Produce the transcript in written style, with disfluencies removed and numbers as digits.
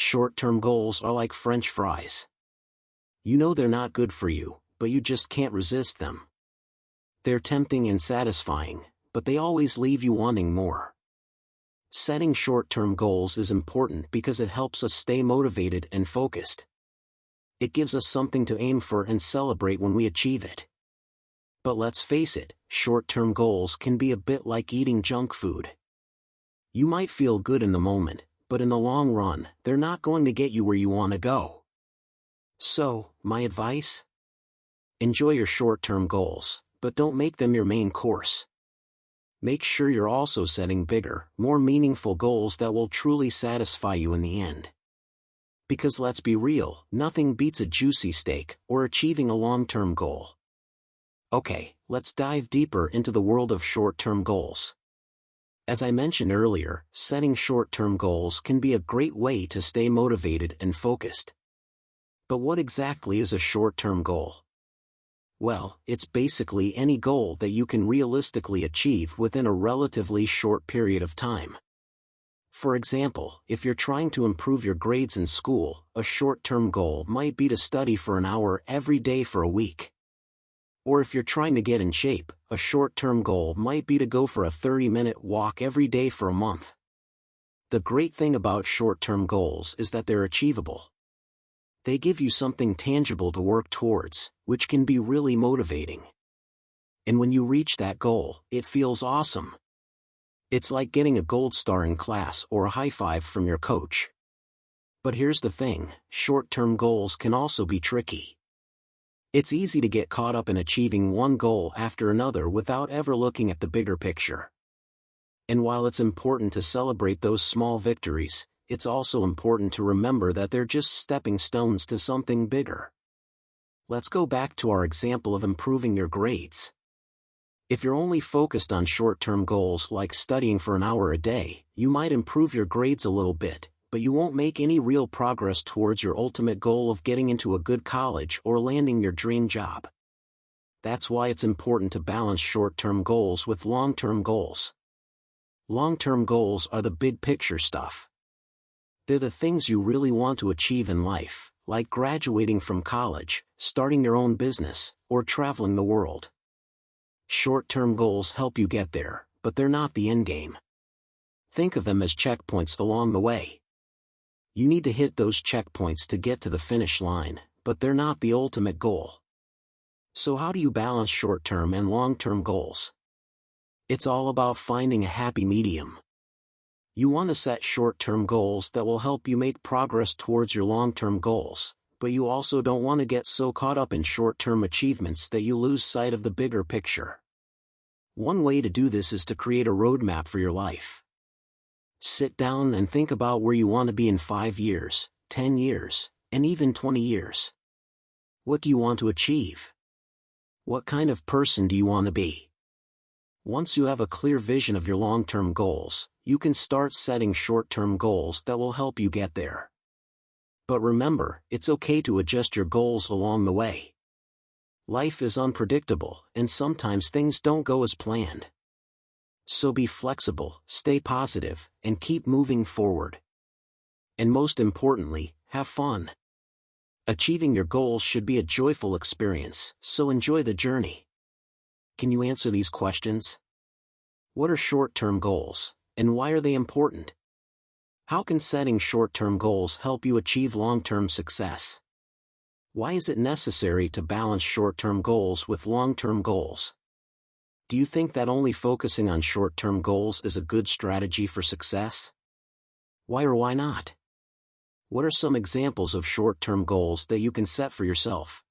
Short-term goals are like French fries. You know they're not good for you, but you just can't resist them. They're tempting and satisfying, but they always leave you wanting more. Setting short-term goals is important because it helps us stay motivated and focused. It gives us something to aim for and celebrate when we achieve it. But let's face it, short-term goals can be a bit like eating junk food. You might feel good in the moment, but in the long run, they're not going to get you where you want to go. So, my advice? Enjoy your short-term goals, but don't make them your main course. Make sure you're also setting bigger, more meaningful goals that will truly satisfy you in the end. Because let's be real, nothing beats a juicy steak or achieving a long-term goal. Okay, let's dive deeper into the world of short-term goals. As I mentioned earlier, setting short-term goals can be a great way to stay motivated and focused. But what exactly is a short-term goal? Well, it's basically any goal that you can realistically achieve within a relatively short period of time. For example, if you're trying to improve your grades in school, a short-term goal might be to study for an hour every day for a week. Or if you're trying to get in shape, a short-term goal might be to go for a 30-minute walk every day for a month. The great thing about short-term goals is that they're achievable. They give you something tangible to work towards, which can be really motivating. And when you reach that goal, it feels awesome. It's like getting a gold star in class or a high five from your coach. But here's the thing, short-term goals can also be tricky. It's easy to get caught up in achieving one goal after another without ever looking at the bigger picture. And while it's important to celebrate those small victories, it's also important to remember that they're just stepping stones to something bigger. Let's go back to our example of improving your grades. If you're only focused on short-term goals like studying for an hour a day, you might improve your grades a little bit, but you won't make any real progress towards your ultimate goal of getting into a good college or landing your dream job. That's why it's important to balance short-term goals with long-term goals. Long-term goals are the big picture stuff. They're the things you really want to achieve in life, like graduating from college, starting your own business, or traveling the world. Short-term goals help you get there, but they're not the end game. Think of them as checkpoints along the way. You need to hit those checkpoints to get to the finish line, but they're not the ultimate goal. So how do you balance short-term and long-term goals? It's all about finding a happy medium. You want to set short-term goals that will help you make progress towards your long-term goals, but you also don't want to get so caught up in short-term achievements that you lose sight of the bigger picture. One way to do this is to create a roadmap for your life. Sit down and think about where you want to be in 5 years, 10 years, and even 20 years. What do you want to achieve? What kind of person do you want to be? Once you have a clear vision of your long-term goals, you can start setting short-term goals that will help you get there. But remember, it's okay to adjust your goals along the way. Life is unpredictable, and sometimes things don't go as planned. So be flexible, stay positive, and keep moving forward. And most importantly, have fun. Achieving your goals should be a joyful experience, so enjoy the journey. Can you answer these questions? What are short-term goals, and why are they important? How can setting short-term goals help you achieve long-term success? Why is it necessary to balance short-term goals with long-term goals? Do you think that only focusing on short-term goals is a good strategy for success? Why or why not? What are some examples of short-term goals that you can set for yourself?